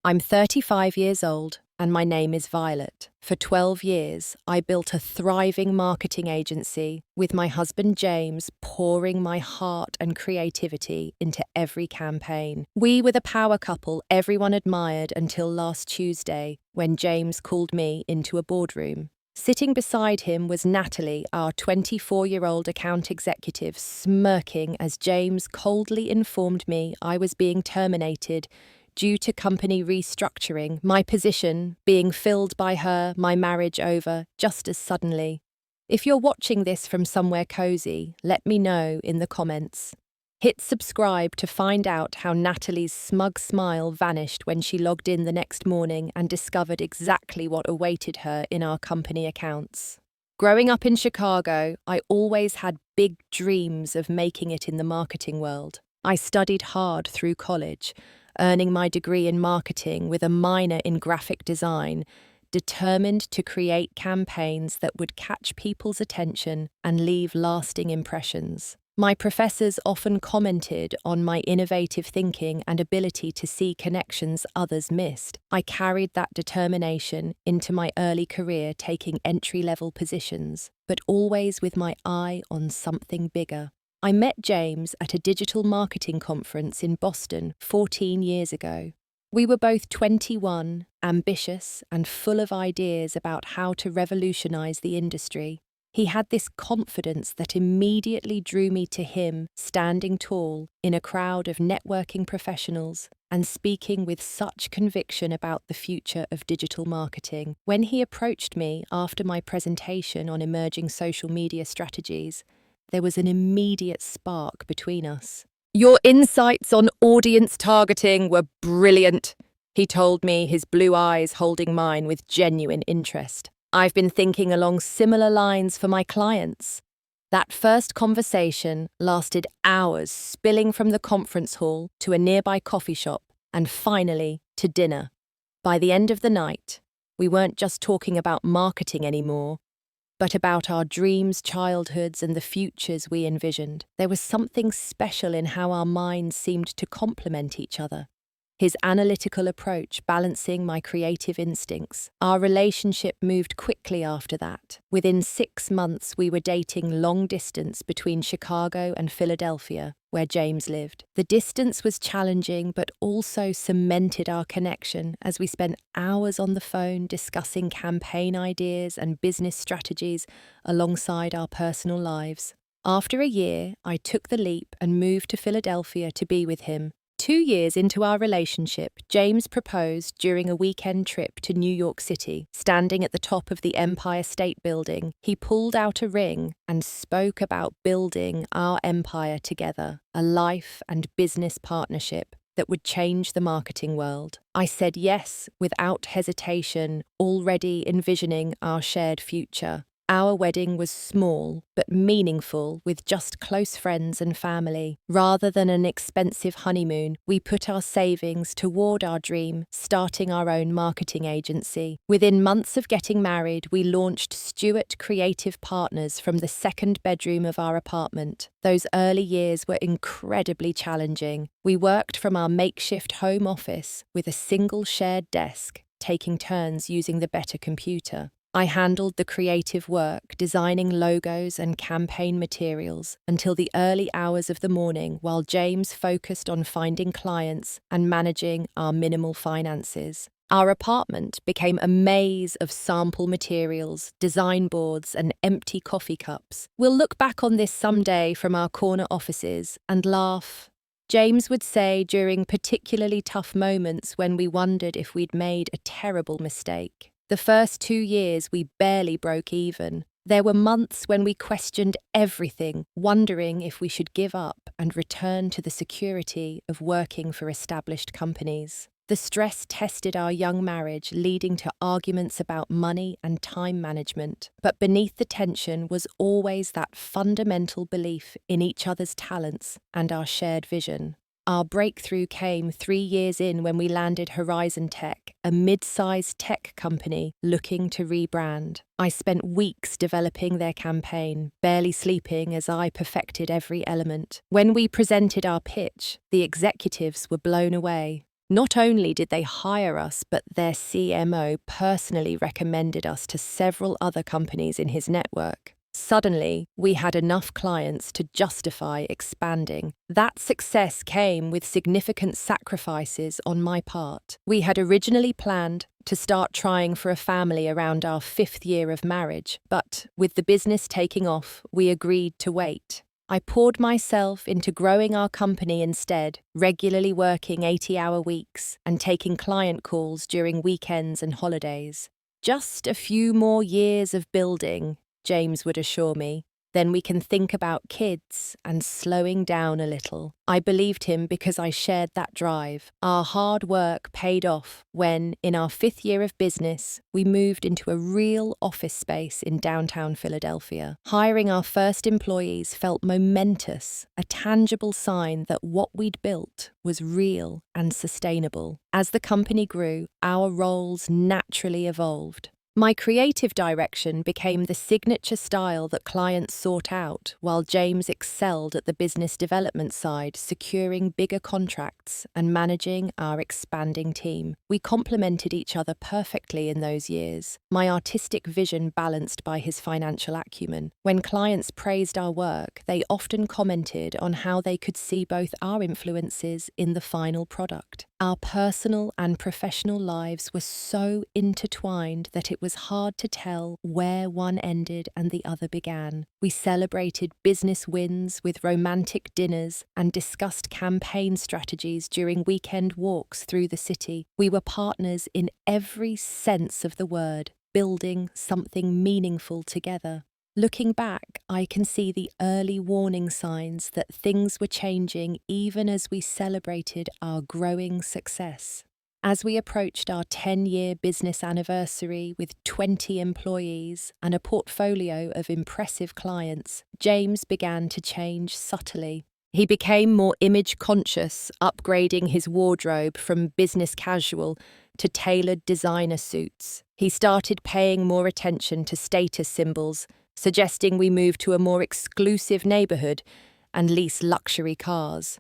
I'm 35 years old and my name is Violet. For 12 years, I built a thriving marketing agency with my husband James pouring my heart and creativity into every campaign. We were the power couple everyone admired until last Tuesday when James called me into a boardroom. Sitting beside him was Natalie, our 24-year-old account executive, smirking as James coldly informed me I was being terminated due to company restructuring, my position being filled by her, my marriage over, just as suddenly. If you're watching this from somewhere cozy, let me know in the comments. Hit subscribe to find out how Natalie's smug smile vanished when she logged in the next morning and discovered exactly what awaited her in our company accounts. Growing up in Chicago, I always had big dreams of making it in the marketing world. I studied hard through college, earning my degree in marketing with a minor in graphic design, determined to create campaigns that would catch people's attention and leave lasting impressions. My professors often commented on my innovative thinking and ability to see connections others missed. I carried that determination into my early career, taking entry-level positions, but always with my eye on something bigger. I met James at a digital marketing conference in Boston 14 years ago. We were both 21, ambitious, and full of ideas about how to revolutionize the industry. He had this confidence that immediately drew me to him, standing tall in a crowd of networking professionals and speaking with such conviction about the future of digital marketing. When he approached me after my presentation on emerging social media strategies, there was an immediate spark between us. "Your insights on audience targeting were brilliant," he told me, his blue eyes holding mine with genuine interest. "I've been thinking along similar lines for my clients." That first conversation lasted hours, spilling from the conference hall to a nearby coffee shop and finally to dinner. By the end of the night, we weren't just talking about marketing anymore, but about our dreams, childhoods, and the futures we envisioned. There was something special in how our minds seemed to complement each other. His analytical approach balancing my creative instincts. Our relationship moved quickly after that. Within 6 months, we were dating long distance between Chicago and Philadelphia, where James lived. The distance was challenging, but also cemented our connection as we spent hours on the phone discussing campaign ideas and business strategies alongside our personal lives. After a year, I took the leap and moved to Philadelphia to be with him. 2 years into our relationship, James proposed during a weekend trip to New York City. Standing at the top of the Empire State Building, he pulled out a ring and spoke about building our empire together, a life and business partnership that would change the marketing world. I said yes without hesitation, already envisioning our shared future. Our wedding was small but meaningful, with just close friends and family. Rather than an expensive honeymoon, we put our savings toward our dream, starting our own marketing agency. Within months of getting married, we launched Stewart Creative Partners from the second bedroom of our apartment. Those early years were incredibly challenging. We worked from our makeshift home office with a single shared desk, taking turns using the better computer. I handled the creative work, designing logos and campaign materials until the early hours of the morning, while James focused on finding clients and managing our minimal finances. Our apartment became a maze of sample materials, design boards, and empty coffee cups. We'll look back on this someday from our corner offices and laugh. James would say during particularly tough moments when we wondered if we'd made a terrible mistake. The first 2 years, we barely broke even. There were months when we questioned everything, wondering if we should give up and return to the security of working for established companies. The stress tested our young marriage, leading to arguments about money and time management. But beneath the tension was always that fundamental belief in each other's talents and our shared vision. Our breakthrough came 3 years in when we landed Horizon Tech, a mid-sized tech company looking to rebrand. I spent weeks developing their campaign, barely sleeping as I perfected every element. When we presented our pitch, the executives were blown away. Not only did they hire us, but their CMO personally recommended us to several other companies in his network. Suddenly, we had enough clients to justify expanding. That success came with significant sacrifices on my part. We had originally planned to start trying for a family around our 5th year of marriage, but with the business taking off, we agreed to wait. I poured myself into growing our company instead, regularly working 80-hour weeks and taking client calls during weekends and holidays. Just a few more years of building, James would assure me. Then we can think about kids and slowing down a little. I believed him because I shared that drive. Our hard work paid off when, in our 5th year of business, we moved into a real office space in downtown Philadelphia. Hiring our first employees felt momentous, a tangible sign that what we'd built was real and sustainable. As the company grew, our roles naturally evolved. My creative direction became the signature style that clients sought out, while James excelled at the business development side, securing bigger contracts and managing our expanding team. We complemented each other perfectly in those years, my artistic vision balanced by his financial acumen. When clients praised our work, they often commented on how they could see both our influences in the final product. Our personal and professional lives were so intertwined that it was hard to tell where one ended and the other began. We celebrated business wins with romantic dinners and discussed campaign strategies during weekend walks through the city. We were partners in every sense of the word, building something meaningful together. Looking back, I can see the early warning signs that things were changing even as we celebrated our growing success. As we approached our 10-year business anniversary with 20 employees and a portfolio of impressive clients, James began to change subtly. He became more image-conscious, upgrading his wardrobe from business casual to tailored designer suits. He started paying more attention to status symbols, suggesting we move to a more exclusive neighborhood and lease luxury cars.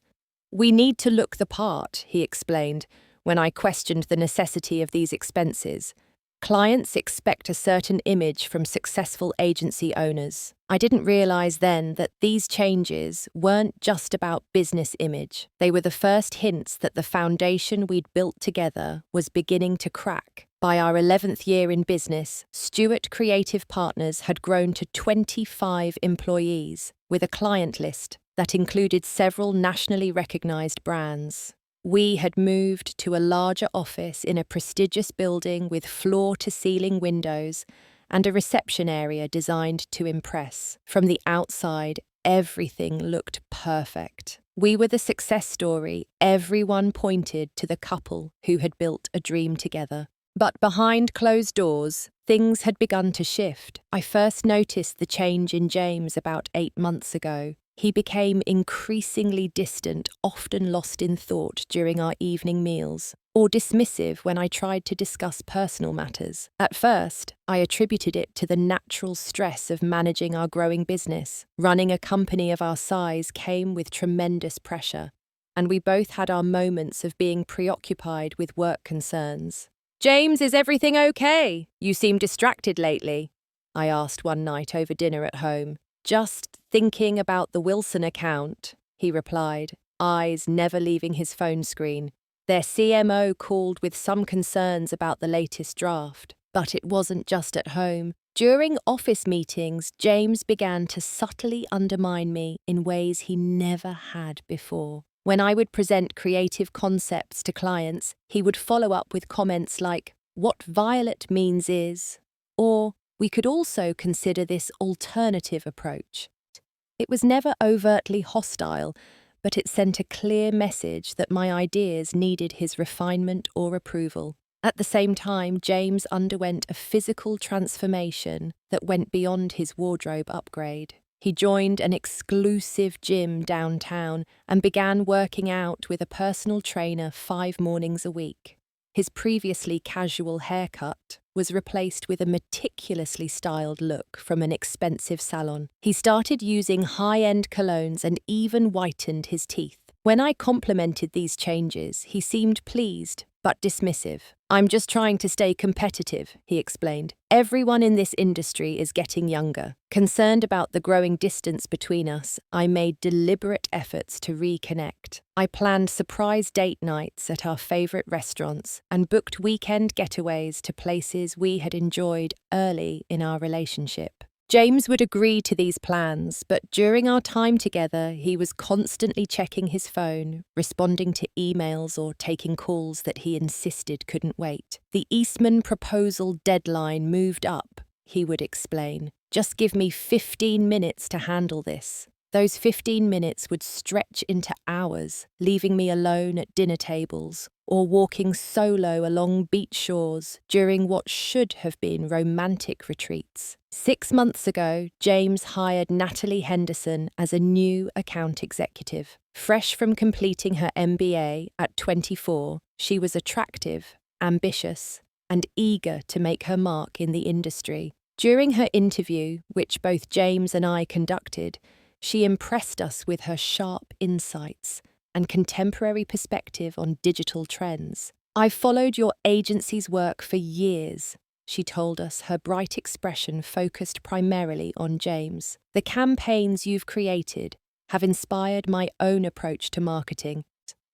"We need to look the part," he explained, when I questioned the necessity of these expenses. "Clients expect a certain image from successful agency owners." I didn't realize then that these changes weren't just about business image. They were the first hints that the foundation we'd built together was beginning to crack. By our 11th year in business, Stewart Creative Partners had grown to 25 employees, with a client list that included several nationally recognized brands. We had moved to a larger office in a prestigious building with floor-to-ceiling windows and a reception area designed to impress. From the outside, everything looked perfect. We were the success story everyone pointed to, the couple who had built a dream together. But behind closed doors, things had begun to shift. I first noticed the change in James about 8 months ago. He became increasingly distant, often lost in thought during our evening meals, or dismissive when I tried to discuss personal matters. At first, I attributed it to the natural stress of managing our growing business. Running a company of our size came with tremendous pressure, and we both had our moments of being preoccupied with work concerns. "James, is everything okay? You seem distracted lately," I asked one night over dinner at home. "Just thinking about the Wilson account," he replied, eyes never leaving his phone screen. Their CMO called with some concerns about the latest draft. But it wasn't just at home. During office meetings, James began to subtly undermine me in ways he never had before. When I would present creative concepts to clients, he would follow up with comments like, "What Violet means is," or "We could also consider this alternative approach." It was never overtly hostile, but it sent a clear message that my ideas needed his refinement or approval. At the same time, James underwent a physical transformation that went beyond his wardrobe upgrade. He joined an exclusive gym downtown and began working out with a personal trainer 5 mornings a week. His previously casual haircut was replaced with a meticulously styled look from an expensive salon. He started using high-end colognes and even whitened his teeth. When I complimented these changes, he seemed pleased, but dismissive. "I'm just trying to stay competitive," he explained. "Everyone in this industry is getting younger." Concerned about the growing distance between us, I made deliberate efforts to reconnect. I planned surprise date nights at our favorite restaurants and booked weekend getaways to places we had enjoyed early in our relationship. James would agree to these plans, but during our time together, he was constantly checking his phone, responding to emails or taking calls that he insisted couldn't wait. "The Eastman proposal deadline moved up," he would explain. "Just give me 15 minutes to handle this." Those 15 minutes would stretch into hours, leaving me alone at dinner tables or walking solo along beach shores during what should have been romantic retreats. 6 months ago, James hired Natalie Henderson as a new account executive. Fresh from completing her MBA at 24, she was attractive, ambitious, and eager to make her mark in the industry. During her interview, which both James and I conducted, she impressed us with her sharp insights and contemporary perspective on digital trends. "I've followed your agency's work for years," she told us, her bright expression focused primarily on James. "The campaigns you've created have inspired my own approach to marketing."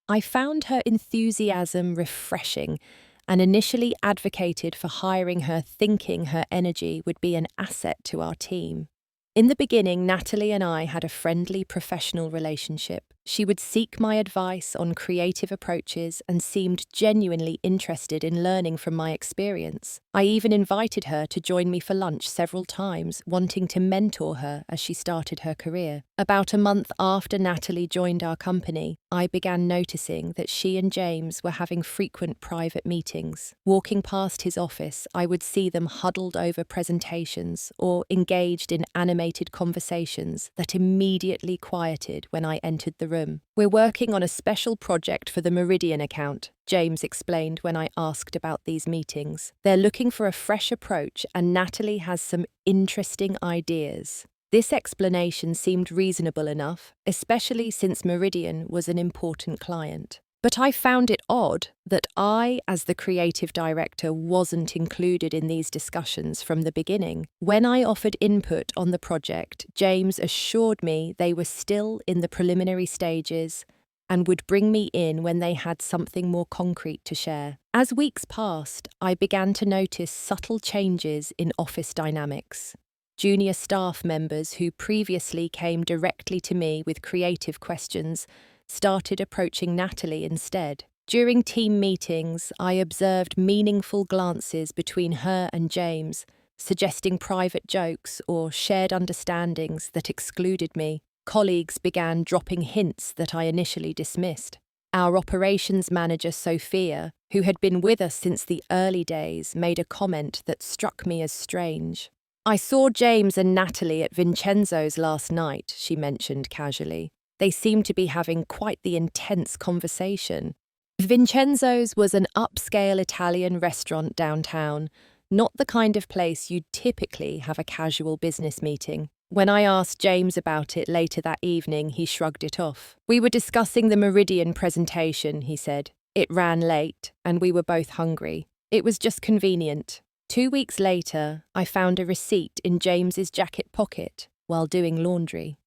I found her enthusiasm refreshing and initially advocated for hiring her, thinking her energy would be an asset to our team. In the beginning, Natalie and I had a friendly professional relationship. She would seek my advice on creative approaches and seemed genuinely interested in learning from my experience. I even invited her to join me for lunch several times, wanting to mentor her as she started her career. About a month after Natalie joined our company, I began noticing that she and James were having frequent private meetings. Walking past his office, I would see them huddled over presentations or engaged in animated conversations that immediately quieted when I entered the room. "We're working on a special project for the Meridian account," James explained when I asked about these meetings. "They're looking for a fresh approach and Natalie has some interesting ideas." This explanation seemed reasonable enough, especially since Meridian was an important client. But I found it odd that I, as the creative director, wasn't included in these discussions from the beginning. When I offered input on the project, James assured me they were still in the preliminary stages and would bring me in when they had something more concrete to share. As weeks passed, I began to notice subtle changes in office dynamics. Junior staff members who previously came directly to me with creative questions started approaching Natalie instead. During team meetings, I observed meaningful glances between her and James, suggesting private jokes or shared understandings that excluded me. Colleagues began dropping hints that I initially dismissed. Our operations manager, Sophia, who had been with us since the early days, made a comment that struck me as strange. "I saw James and Natalie at Vincenzo's last night," she mentioned casually. "They seemed to be having quite the intense conversation." Vincenzo's was an upscale Italian restaurant downtown, not the kind of place you'd typically have a casual business meeting. When I asked James about it later that evening, he shrugged it off. "We were discussing the Meridian presentation," he said. "It ran late, and we were both hungry. It was just convenient." 2 weeks later, I found a receipt in James's jacket pocket while doing laundry.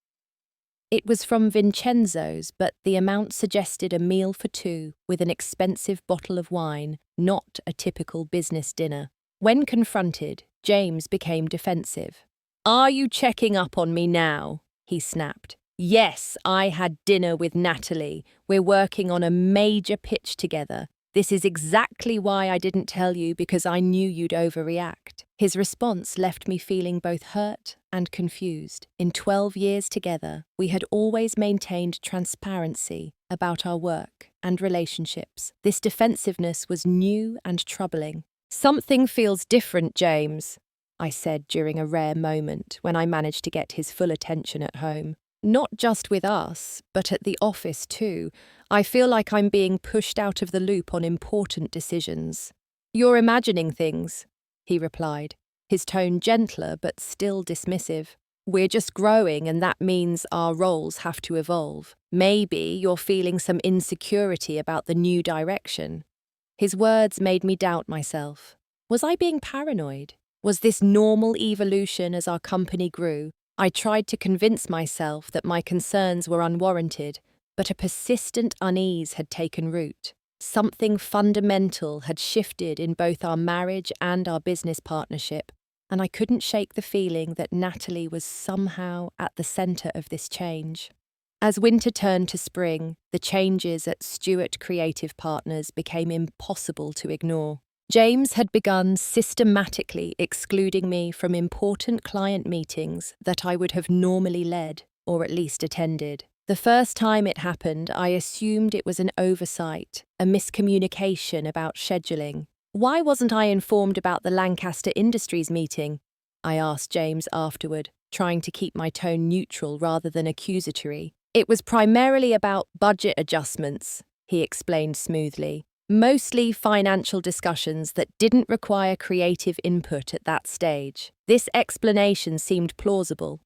It was from Vincenzo's, but the amount suggested a meal for two with an expensive bottle of wine, not a typical business dinner. When confronted, James became defensive. "Are you checking up on me now?" he snapped. "Yes, I had dinner with Natalie. We're working on a major pitch together. This is exactly why I didn't tell you, because I knew you'd overreact." His response left me feeling both hurt and confused. In 12 years together, we had always maintained transparency about our work and relationships. This defensiveness was new and troubling. "Something feels different, James," I said during a rare moment when I managed to get his full attention at home. "Not just with us, but at the office too. I feel like I'm being pushed out of the loop on important decisions." "You're imagining things," he replied, his tone gentler but still dismissive. We're just growing, and that means our roles have to evolve. Maybe you're feeling some insecurity about the new direction." His words made me doubt myself. Was I being paranoid? Was this normal evolution as our company grew? I tried to convince myself that my concerns were unwarranted, but a persistent unease had taken root. Something fundamental had shifted in both our marriage and our business partnership, and I couldn't shake the feeling that Natalie was somehow at the centre of this change. As winter turned to spring, the changes at Stewart Creative Partners became impossible to ignore. James had begun systematically excluding me from important client meetings that I would have normally led, or at least attended. The first time it happened, I assumed it was an oversight, a miscommunication about scheduling. "Why wasn't I informed about the Lancaster Industries meeting?" I asked James afterward, trying to keep my tone neutral rather than accusatory. "It was primarily about budget adjustments," he explained smoothly. "Mostly financial discussions that didn't require creative input at that stage." This explanation seemed plausible.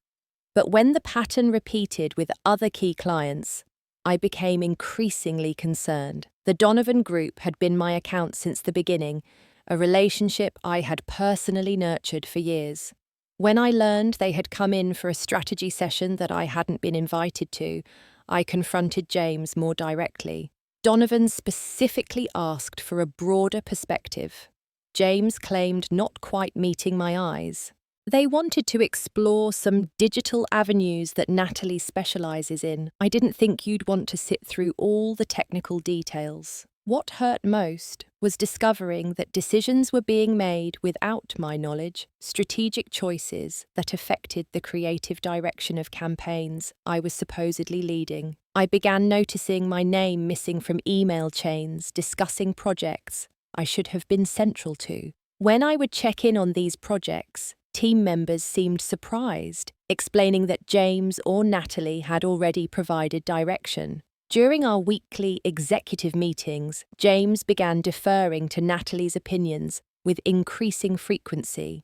But when the pattern repeated with other key clients, I became increasingly concerned. The Donovan Group had been my account since the beginning, a relationship I had personally nurtured for years. When I learned they had come in for a strategy session that I hadn't been invited to, I confronted James more directly. Donovan specifically asked for a broader perspective. James claimed not quite meeting my eyes. They wanted to explore some digital avenues that Natalie specializes in. "I didn't think you'd want to sit through all the technical details." What hurt most was discovering that decisions were being made without my knowledge, strategic choices that affected the creative direction of campaigns I was supposedly leading. I began noticing my name missing from email chains discussing projects I should have been central to. When I would check in on these projects, team members seemed surprised, explaining that James or Natalie had already provided direction. During our weekly executive meetings, James began deferring to Natalie's opinions with increasing frequency.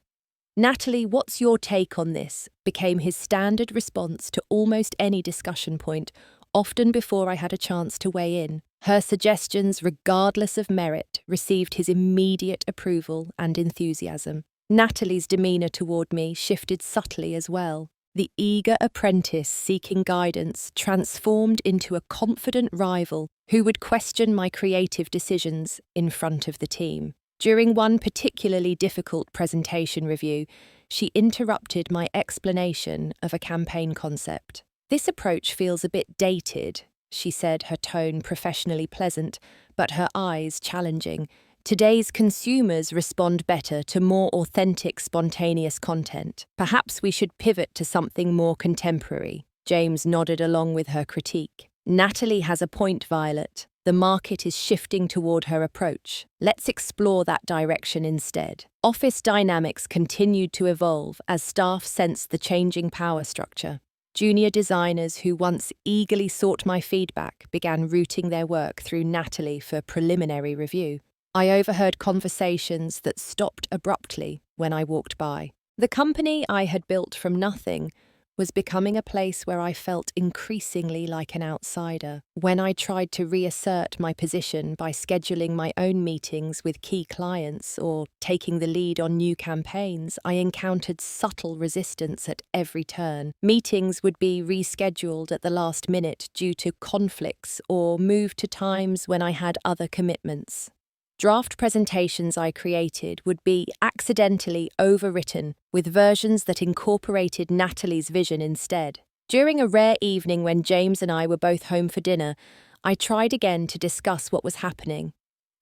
"Natalie, what's your take on this?" became his standard response to almost any discussion point, often before I had a chance to weigh in. Her suggestions, regardless of merit, received his immediate approval and enthusiasm. Natalie's demeanour toward me shifted subtly as well. The eager apprentice seeking guidance transformed into a confident rival who would question my creative decisions in front of the team. During one particularly difficult presentation review, she interrupted my explanation of a campaign concept. "This approach feels a bit dated," she said, her tone professionally pleasant, but her eyes challenging. "Today's consumers respond better to more authentic, spontaneous content. Perhaps we should pivot to something more contemporary." James nodded along with her critique. "Natalie has a point, Violet. The market is shifting toward her approach. Let's explore that direction instead." Office dynamics continued to evolve as staff sensed the changing power structure. Junior designers who once eagerly sought my feedback began routing their work through Natalie for preliminary review. I overheard conversations that stopped abruptly when I walked by. The company I had built from nothing was becoming a place where I felt increasingly like an outsider. When I tried to reassert my position by scheduling my own meetings with key clients or taking the lead on new campaigns, I encountered subtle resistance at every turn. Meetings would be rescheduled at the last minute due to conflicts or moved to times when I had other commitments. Draft presentations I created would be accidentally overwritten with versions that incorporated Natalie's vision instead. During a rare evening when James and I were both home for dinner, I tried again to discuss what was happening.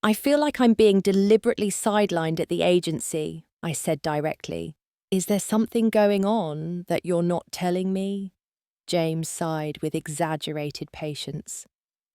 "I feel like I'm being deliberately sidelined at the agency," I said directly. "Is there something going on that you're not telling me?" James sighed with exaggerated patience.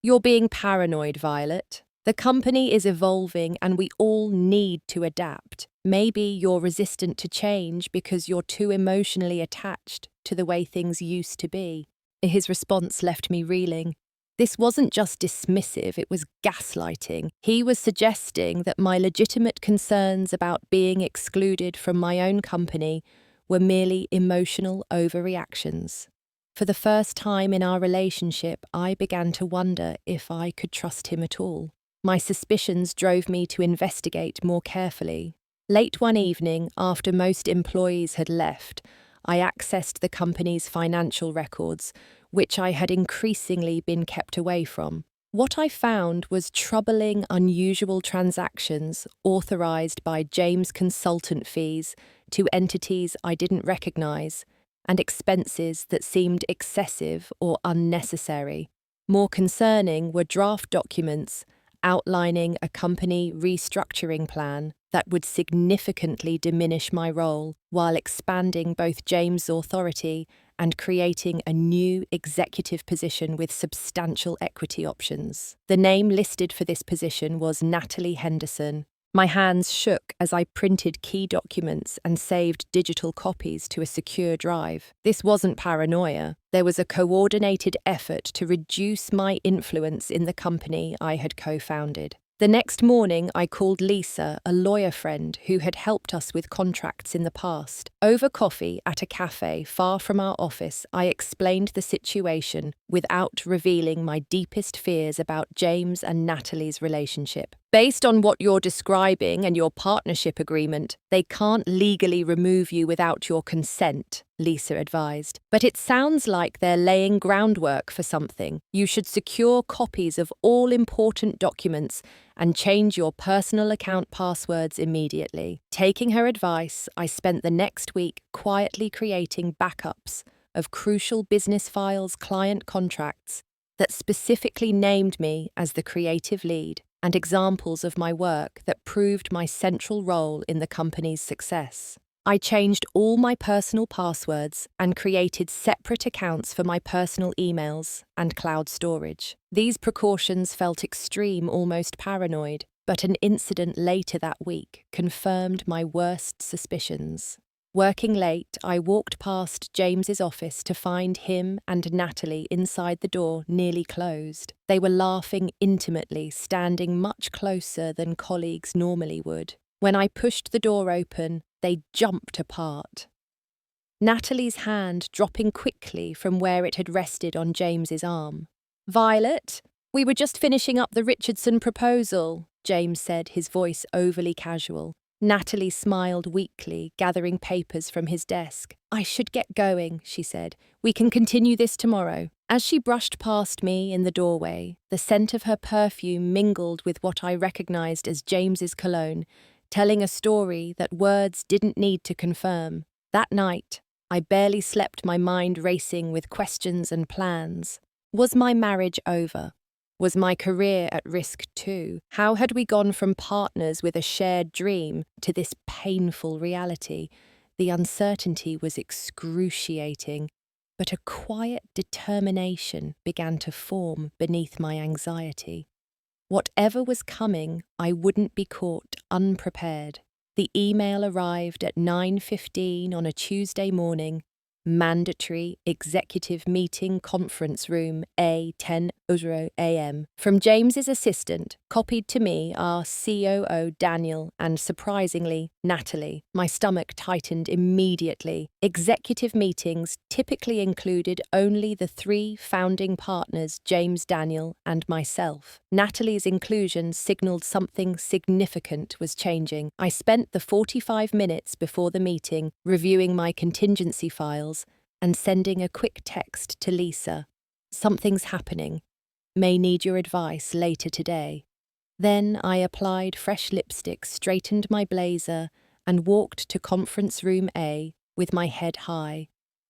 "You're being paranoid, Violet. The company is evolving and we all need to adapt. Maybe you're resistant to change because you're too emotionally attached to the way things used to be." His response left me reeling. This wasn't just dismissive, it was gaslighting. He was suggesting that my legitimate concerns about being excluded from my own company were merely emotional overreactions. For the first time in our relationship, I began to wonder if I could trust him at all. My suspicions drove me to investigate more carefully. Late one evening, after most employees had left, I accessed the company's financial records, which I had increasingly been kept away from. What I found was troubling, unusual transactions authorized by James consultant fees to entities I didn't recognize, and expenses that seemed excessive or unnecessary. More concerning were draft documents outlining a company restructuring plan that would significantly diminish my role while expanding both James' authority and creating a new executive position with substantial equity options. The name listed for this position was Natalie Henderson. My hands shook as I printed key documents and saved digital copies to a secure drive. This wasn't paranoia. There was a coordinated effort to reduce my influence in the company I had co-founded. The next morning, I called Lisa, a lawyer friend who had helped us with contracts in the past. Over coffee at a cafe far from our office, I explained the situation without revealing my deepest fears about James and Natalie's relationship. Based on what you're describing and your partnership agreement, they can't legally remove you without your consent, Lisa advised. But it sounds like they're laying groundwork for something. You should secure copies of all important documents and change your personal account passwords immediately. Taking her advice, I spent the next week quietly creating backups of crucial business files, client contracts that specifically named me as the creative lead, and examples of my work that proved my central role in the company's success. I changed all my personal passwords and created separate accounts for my personal emails and cloud storage. These precautions felt extreme, almost paranoid, but an incident later that week confirmed my worst suspicions. Working late, I walked past James's office to find him and Natalie inside the door, nearly closed. They were laughing intimately, standing much closer than colleagues normally would. When I pushed the door open, they jumped apart. Natalie's hand dropping quickly from where it had rested on James's arm. "Violet, we were just finishing up the Richardson proposal," James said, his voice overly casual. Natalie smiled weakly, gathering papers from his desk. "I should get going," she said. "We can continue this tomorrow." As she brushed past me in the doorway, the scent of her perfume mingled with what I recognized as James's cologne, telling a story that words didn't need to confirm. That night, I barely slept, my mind racing with questions and plans. Was my marriage over? Was my career at risk too? How had we gone from partners with a shared dream to this painful reality? The uncertainty was excruciating, but a quiet determination began to form beneath my anxiety. Whatever was coming, I wouldn't be caught unprepared. The email arrived at 9:15 on a Tuesday morning. Mandatory executive meeting, conference room A, 10:00 a.m. From James's assistant, copied to me are COO Daniel and, surprisingly, Natalie. My stomach tightened immediately. Executive meetings typically included only the three founding partners, James, Daniel, and myself. Natalie's inclusion signaled something significant was changing. I spent the 45 minutes before the meeting reviewing my contingency files and sending a quick text to Lisa. "Something's happening. May need your advice later today." Then I applied fresh lipstick, straightened my blazer, and walked to conference room A with my head high,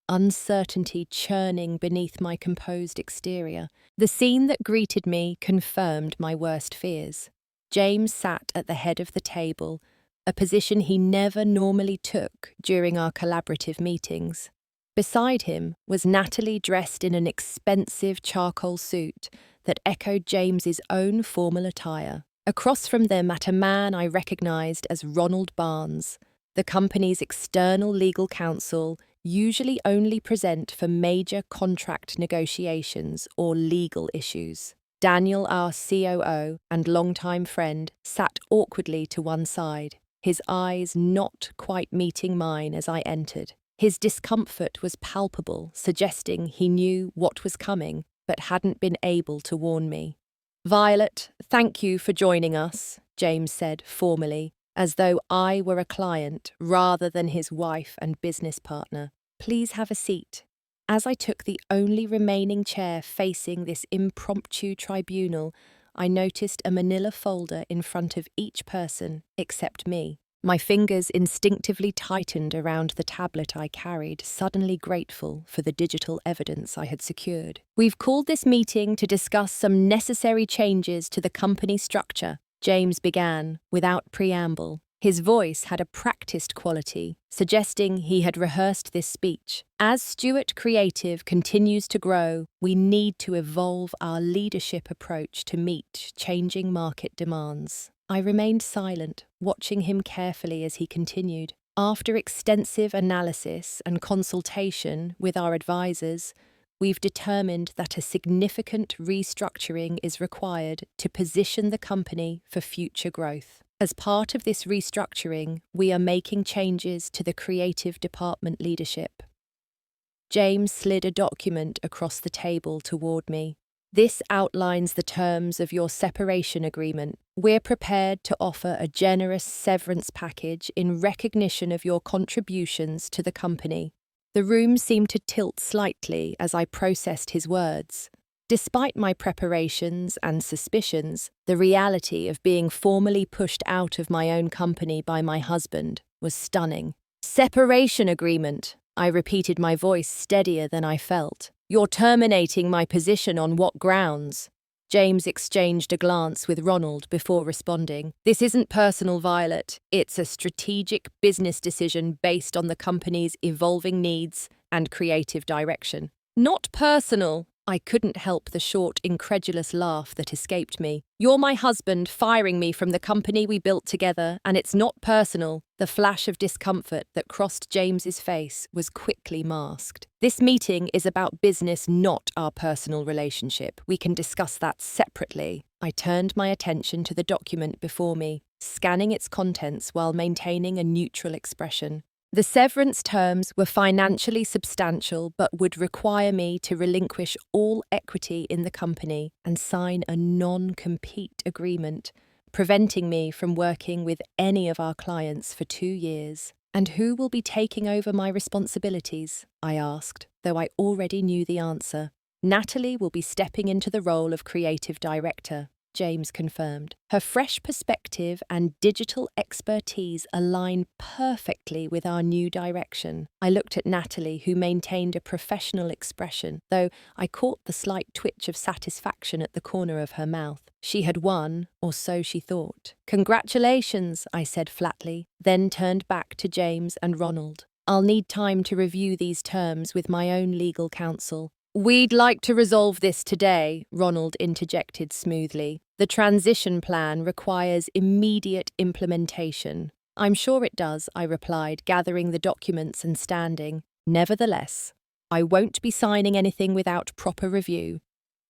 uncertainty churning beneath my composed exterior. The scene that greeted me confirmed my worst fears. James sat at the head of the table, a position he never normally took during our collaborative meetings. Beside him was Natalie, dressed in an expensive charcoal suit that echoed James's own formal attire. Across from them sat a man I recognized as Ronald Barnes, the company's external legal counsel, usually only present for major contract negotiations or legal issues. Daniel, our COO and longtime friend, sat awkwardly to one side, his eyes not quite meeting mine as I entered. His discomfort was palpable, suggesting he knew what was coming, but hadn't been able to warn me. "Violet, thank you for joining us," James said formally, as though I were a client rather than his wife and business partner. "Please have a seat." As I took the only remaining chair facing this impromptu tribunal, I noticed a manila folder in front of each person except me. My fingers instinctively tightened around the tablet I carried, suddenly grateful for the digital evidence I had secured. "We've called this meeting to discuss some necessary changes to the company structure," James began, without preamble. His voice had a practiced quality, suggesting he had rehearsed this speech. "As Stewart Creative continues to grow, we need to evolve our leadership approach to meet changing market demands." I remained silent, watching him carefully as he continued. "After extensive analysis and consultation with our advisors, we've determined that a significant restructuring is required to position the company for future growth. As part of this restructuring, we are making changes to the creative department leadership." James slid a document across the table toward me. "This outlines the terms of your separation agreement. We're prepared to offer a generous severance package in recognition of your contributions to the company." The room seemed to tilt slightly as I processed his words. Despite my preparations and suspicions, the reality of being formally pushed out of my own company by my husband was stunning. "Separation agreement," I repeated, my voice steadier than I felt. "You're terminating my position on what grounds?" James exchanged a glance with Ronald before responding. "This isn't personal, Violet. It's a strategic business decision based on the company's evolving needs and creative direction." "Not personal." I couldn't help the short, incredulous laugh that escaped me. "You're my husband firing me from the company we built together, and it's not personal." The flash of discomfort that crossed James's face was quickly masked. "This meeting is about business, not our personal relationship. We can discuss that separately." I turned my attention to the document before me, scanning its contents while maintaining a neutral expression. The severance terms were financially substantial but would require me to relinquish all equity in the company and sign a non-compete agreement, preventing me from working with any of our clients for 2 years. "And who will be taking over my responsibilities?" I asked, though I already knew the answer. "Natalie will be stepping into the role of creative director," James confirmed. "Her fresh perspective and digital expertise align perfectly with our new direction." I looked at Natalie, who maintained a professional expression, though I caught the slight twitch of satisfaction at the corner of her mouth. She had won, or so she thought. "Congratulations," I said flatly, then turned back to James and Ronald. "I'll need time to review these terms with my own legal counsel." "We'd like to resolve this today," Ronald interjected smoothly. "The transition plan requires immediate implementation." "I'm sure it does," I replied, gathering the documents and standing. "Nevertheless, I won't be signing anything without proper review."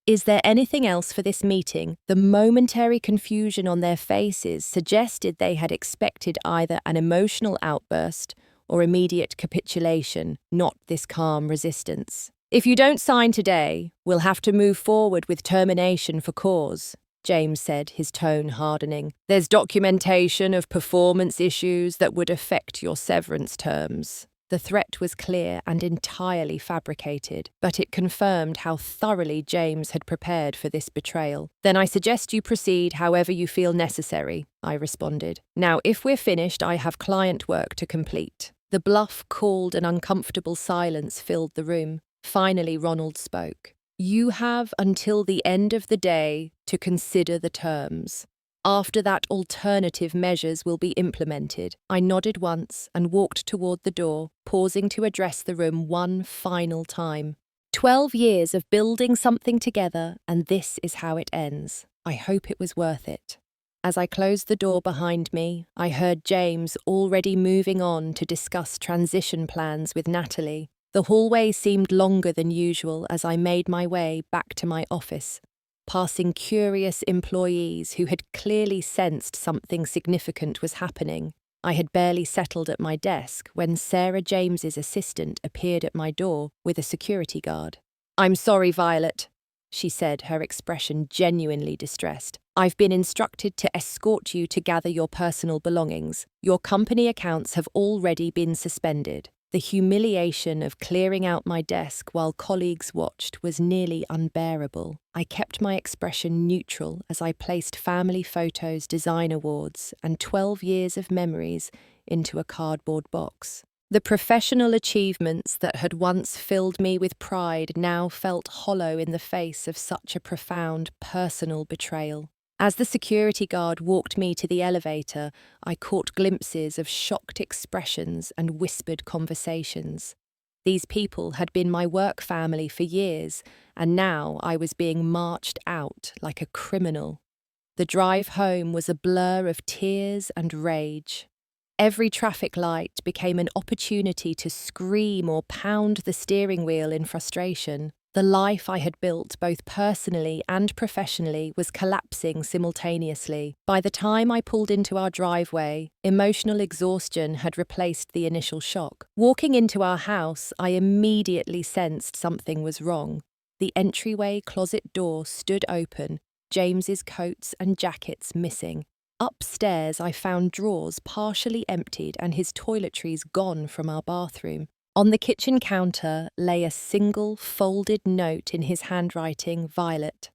"Is there anything else for this meeting?" The momentary confusion on their faces suggested they had expected either an emotional outburst or immediate capitulation, not this calm resistance. "If you don't sign today, we'll have to move forward with termination for cause," James said, his tone hardening. "There's documentation of performance issues that would affect your severance terms." The threat was clear and entirely fabricated, but it confirmed how thoroughly James had prepared for this betrayal. "Then I suggest you proceed however you feel necessary," I responded. "Now, if we're finished, I have client work to complete." The bluff called an uncomfortable silence filled the room. Finally, Ronald spoke. "You have until the end of the day to consider the terms. After that, alternative measures will be implemented." I nodded once and walked toward the door, pausing to address the room one final time. 12 years of building something together, and this is how it ends. I hope it was worth it. As I closed the door behind me, I heard James already moving on to discuss transition plans with Natalie. The hallway seemed longer than usual as I made my way back to my office, passing curious employees who had clearly sensed something significant was happening. I had barely settled at my desk when Sarah James's assistant appeared at my door with a security guard. "I'm sorry, Violet," she said, her expression genuinely distressed. "I've been instructed to escort you to gather your personal belongings. Your company accounts have already been suspended." The humiliation of clearing out my desk while colleagues watched was nearly unbearable. I kept my expression neutral as I placed family photos, design awards, and 12 years of memories into a cardboard box. The professional achievements that had once filled me with pride now felt hollow in the face of such a profound personal betrayal. As the security guard walked me to the elevator, I caught glimpses of shocked expressions and whispered conversations. These people had been my work family for years, and now I was being marched out like a criminal. The drive home was a blur of tears and rage. Every traffic light became an opportunity to scream or pound the steering wheel in frustration. The life I had built, both personally and professionally, was collapsing simultaneously. By the time I pulled into our driveway, emotional exhaustion had replaced the initial shock. Walking into our house, I immediately sensed something was wrong. The entryway closet door stood open, James's coats and jackets missing. Upstairs, I found drawers partially emptied and his toiletries gone from our bathroom. On the kitchen counter lay a single folded note in his handwriting, "Violet.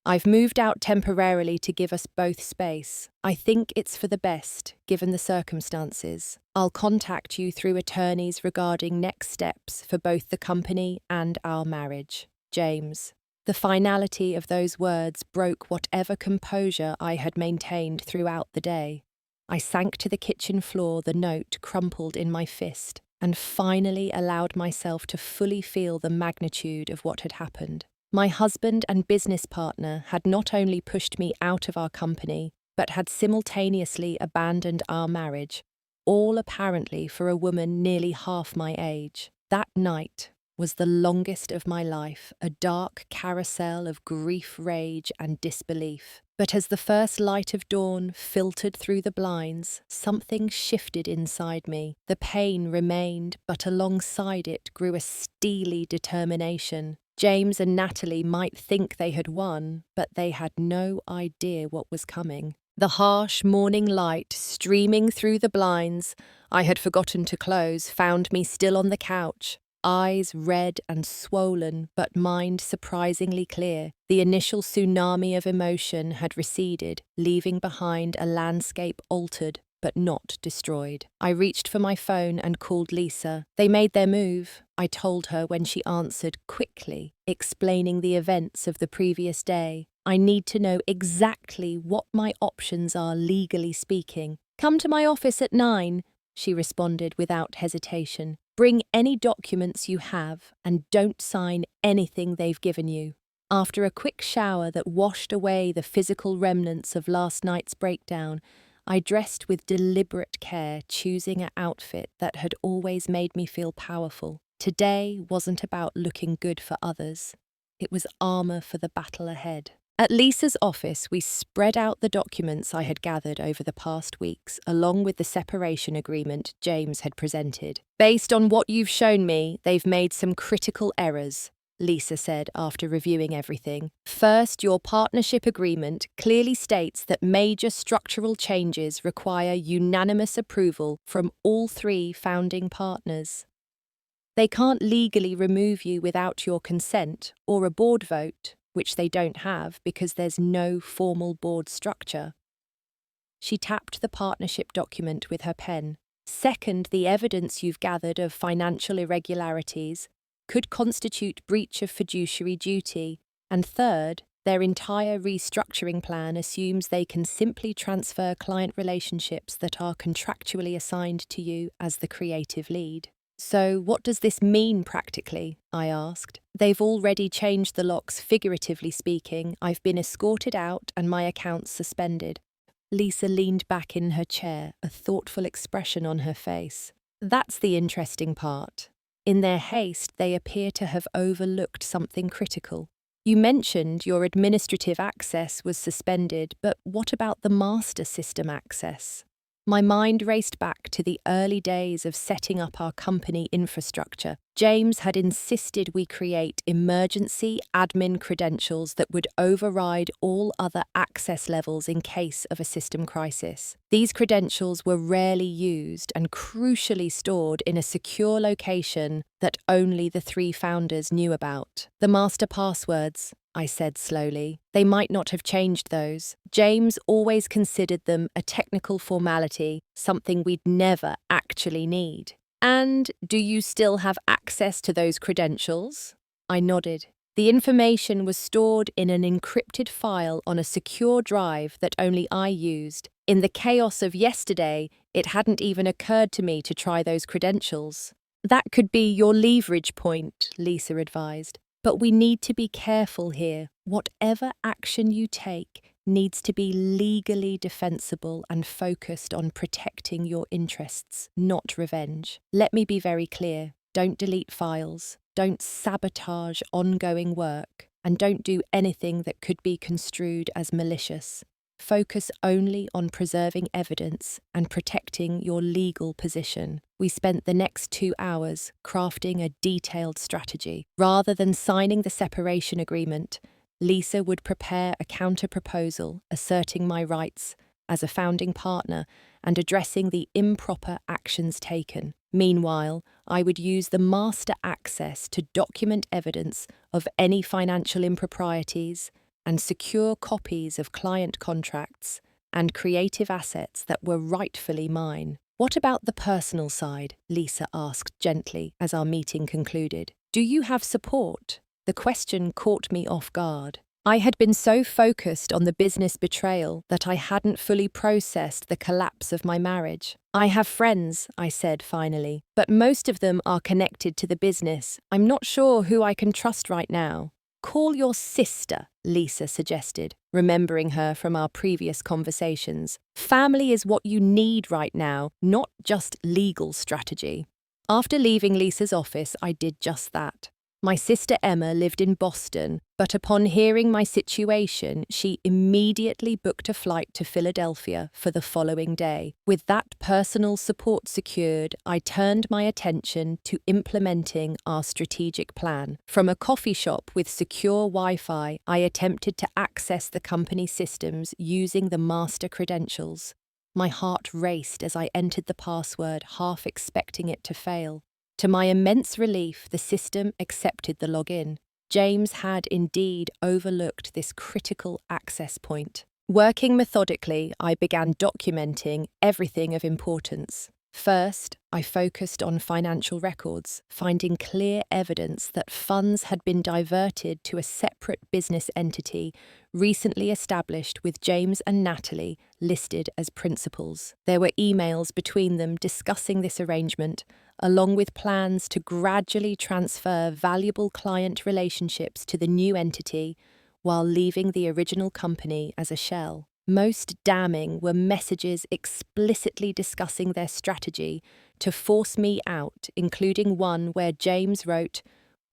I've moved out temporarily to give us both space. I think it's for the best, given the circumstances. I'll contact you through attorneys regarding next steps for both the company and our marriage. James." The finality of those words broke whatever composure I had maintained throughout the day. I sank to the kitchen floor, the note crumpled in my fist, and finally allowed myself to fully feel the magnitude of what had happened. My husband and business partner had not only pushed me out of our company, but had simultaneously abandoned our marriage, all apparently for a woman nearly half my age. That night was the longest of my life, a dark carousel of grief, rage, and disbelief. But as the first light of dawn filtered through the blinds, something shifted inside me. The pain remained, but alongside it grew a steely determination. James and Natalie might think they had won, but they had no idea what was coming. The harsh morning light streaming through the blinds I had forgotten to close found me still on the couch, eyes red and swollen, but mind surprisingly clear. The initial tsunami of emotion had receded, leaving behind a landscape altered but not destroyed. I reached for my phone and called Lisa. "They made their move," I told her when she answered quickly, explaining the events of the previous day. "I need to know exactly what my options are legally speaking." "Come to my office at 9, she responded without hesitation. "Bring any documents you have and don't sign anything they've given you." After a quick shower that washed away the physical remnants of last night's breakdown, I dressed with deliberate care, choosing an outfit that had always made me feel powerful. Today wasn't about looking good for others. It was armor for the battle ahead. At Lisa's office, we spread out the documents I had gathered over the past weeks, along with the separation agreement James had presented. "Based on what you've shown me, they've made some critical errors," Lisa said after reviewing everything. "First, your partnership agreement clearly states that major structural changes require unanimous approval from all 3 founding partners. They can't legally remove you without your consent or a board vote, which they don't have because there's no formal board structure." She tapped the partnership document with her pen. "Second, the evidence you've gathered of financial irregularities could constitute breach of fiduciary duty. And third, their entire restructuring plan assumes they can simply transfer client relationships that are contractually assigned to you as the creative lead." "So what does this mean practically?" I asked. "They've already changed the locks, figuratively speaking. I've been escorted out and my accounts suspended." Lisa leaned back in her chair, a thoughtful expression on her face. "That's the interesting part. In their haste, they appear to have overlooked something critical. You mentioned your administrative access was suspended, but what about the master system access?" My mind raced back to the early days of setting up our company infrastructure. James had insisted we create emergency admin credentials that would override all other access levels in case of a system crisis. These credentials were rarely used and crucially stored in a secure location that only the three founders knew about. The master passwords, I said slowly. They might not have changed those. James always considered them a technical formality, something we'd never actually need. And do you still have access to those credentials? I nodded. The information was stored in an encrypted file on a secure drive that only I used. In the chaos of yesterday, it hadn't even occurred to me to try those credentials. That could be your leverage point, Lisa advised. But we need to be careful here. Whatever action you take needs to be legally defensible and focused on protecting your interests, not revenge. Let me be very clear. Don't delete files, don't sabotage ongoing work, and don't do anything that could be construed as malicious. Focus only on preserving evidence and protecting your legal position. We spent the next 2 hours crafting a detailed strategy. Rather than signing the separation agreement, Lisa would prepare a counter-proposal asserting my rights as a founding partner and addressing the improper actions taken. Meanwhile, I would use the master access to document evidence of any financial improprieties and secure copies of client contracts and creative assets that were rightfully mine. What about the personal side? Lisa asked gently as our meeting concluded. Do you have support? The question caught me off guard. I had been so focused on the business betrayal that I hadn't fully processed the collapse of my marriage. I have friends, I said finally, but most of them are connected to the business. I'm not sure who I can trust right now. Call your sister, Lisa suggested, remembering her from our previous conversations. Family is what you need right now, not just legal strategy. After leaving Lisa's office, I did just that. My sister Emma lived in Boston, but upon hearing my situation, she immediately booked a flight to Philadelphia for the following day. With that personal support secured, I turned my attention to implementing our strategic plan. From a coffee shop with secure Wi-Fi, I attempted to access the company systems using the master credentials. My heart raced as I entered the password, half expecting it to fail. To my immense relief, the system accepted the login. James had indeed overlooked this critical access point. Working methodically, I began documenting everything of importance. First, I focused on financial records, finding clear evidence that funds had been diverted to a separate business entity recently established with James and Natalie listed as principals. There were emails between them discussing this arrangement, along with plans to gradually transfer valuable client relationships to the new entity while leaving the original company as a shell. Most damning were messages explicitly discussing their strategy to force me out, including one where James wrote,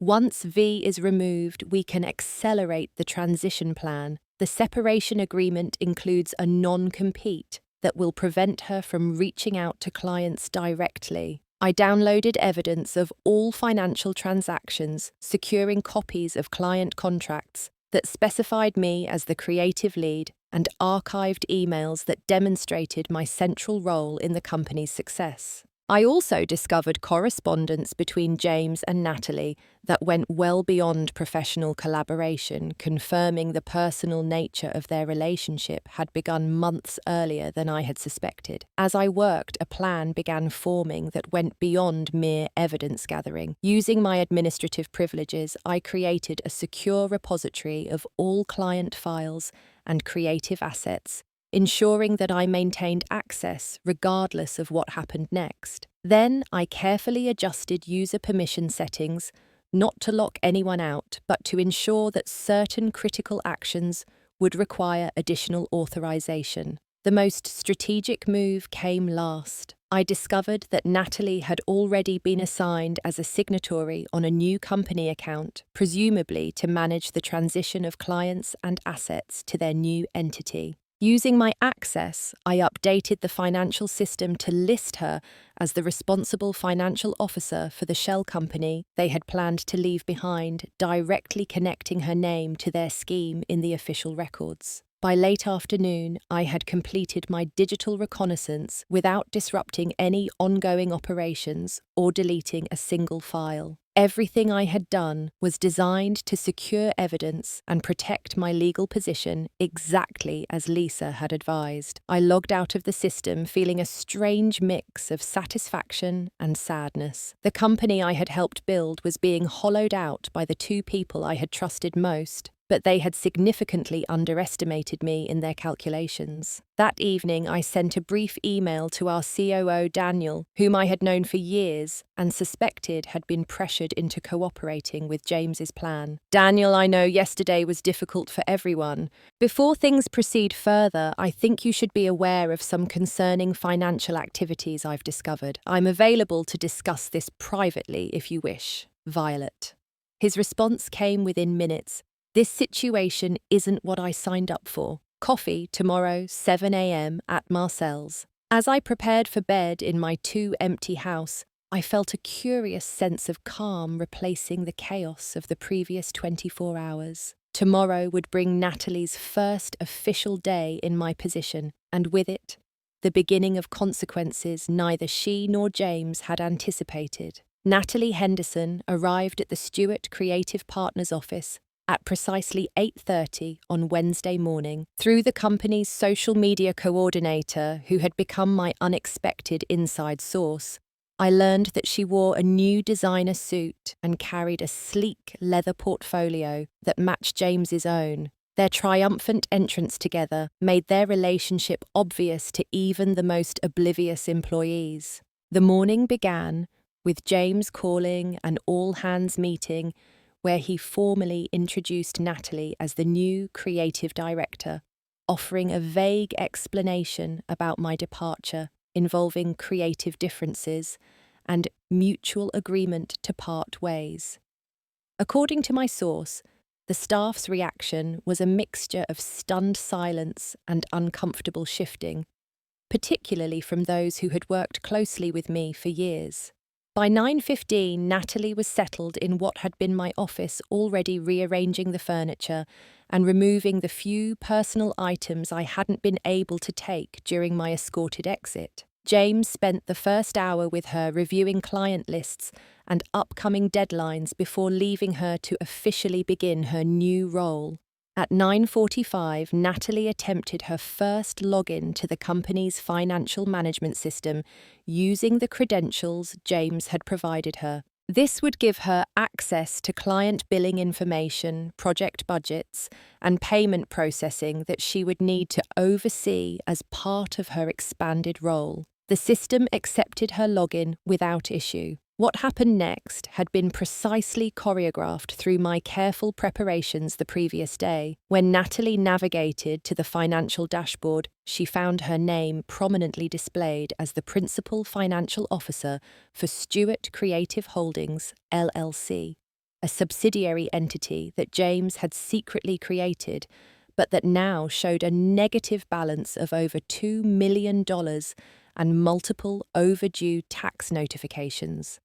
"Once V is removed, we can accelerate the transition plan. The separation agreement includes a non-compete that will prevent her from reaching out to clients directly." I downloaded evidence of all financial transactions, securing copies of client contracts that specified me as the creative lead and archived emails that demonstrated my central role in the company's success. I also discovered correspondence between James and Natalie that went well beyond professional collaboration, confirming the personal nature of their relationship had begun months earlier than I had suspected. As I worked, a plan began forming that went beyond mere evidence gathering. Using my administrative privileges, I created a secure repository of all client files and creative assets, ensuring that I maintained access regardless of what happened next. Then I carefully adjusted user permission settings, not to lock anyone out, but to ensure that certain critical actions would require additional authorization. The most strategic move came last. I discovered that Natalie had already been assigned as a signatory on a new company account, presumably to manage the transition of clients and assets to their new entity. Using my access, I updated the financial system to list her as the responsible financial officer for the shell company they had planned to leave behind, directly connecting her name to their scheme in the official records. By late afternoon, I had completed my digital reconnaissance without disrupting any ongoing operations or deleting a single file. Everything I had done was designed to secure evidence and protect my legal position exactly as Lisa had advised. I logged out of the system feeling a strange mix of satisfaction and sadness. The company I had helped build was being hollowed out by the two people I had trusted most, but they had significantly underestimated me in their calculations. That evening, I sent a brief email to our COO, Daniel, whom I had known for years and suspected had been pressured into cooperating with James's plan. Daniel, I know yesterday was difficult for everyone. Before things proceed further, I think you should be aware of some concerning financial activities I've discovered. I'm available to discuss this privately if you wish. Violet. His response came within minutes. This situation isn't what I signed up for. Coffee tomorrow, 7 a.m. at Marcel's. As I prepared for bed in my too-empty house, I felt a curious sense of calm replacing the chaos of the previous 24 hours. Tomorrow would bring Natalie's first official day in my position, and with it, the beginning of consequences neither she nor James had anticipated. Natalie Henderson arrived at the Stewart Creative Partners office at precisely 8:30 on Wednesday morning. Through the company's social media coordinator, who had become my unexpected inside source, I learned that she wore a new designer suit and carried a sleek leather portfolio that matched James's own. Their triumphant entrance together made their relationship obvious to even the most oblivious employees. The morning began with James calling an all-hands meeting where he formally introduced Natalie as the new creative director, offering a vague explanation about my departure involving creative differences and mutual agreement to part ways. According to my source, the staff's reaction was a mixture of stunned silence and uncomfortable shifting, particularly from those who had worked closely with me for years. By 9:15, Natalie was settled in what had been my office, already rearranging the furniture and removing the few personal items I hadn't been able to take during my escorted exit. James spent the first hour with her reviewing client lists and upcoming deadlines before leaving her to officially begin her new role. At 9:45, Natalie attempted her first login to the company's financial management system using the credentials James had provided her. This would give her access to client billing information, project budgets, and payment processing that she would need to oversee as part of her expanded role. The system accepted her login without issue. What happened next had been precisely choreographed through my careful preparations the previous day. When Natalie navigated to the financial dashboard, she found her name prominently displayed as the Principal Financial Officer for Stewart Creative Holdings, LLC, a subsidiary entity that James had secretly created, but that now showed a negative balance of over $2 million and multiple overdue tax notifications.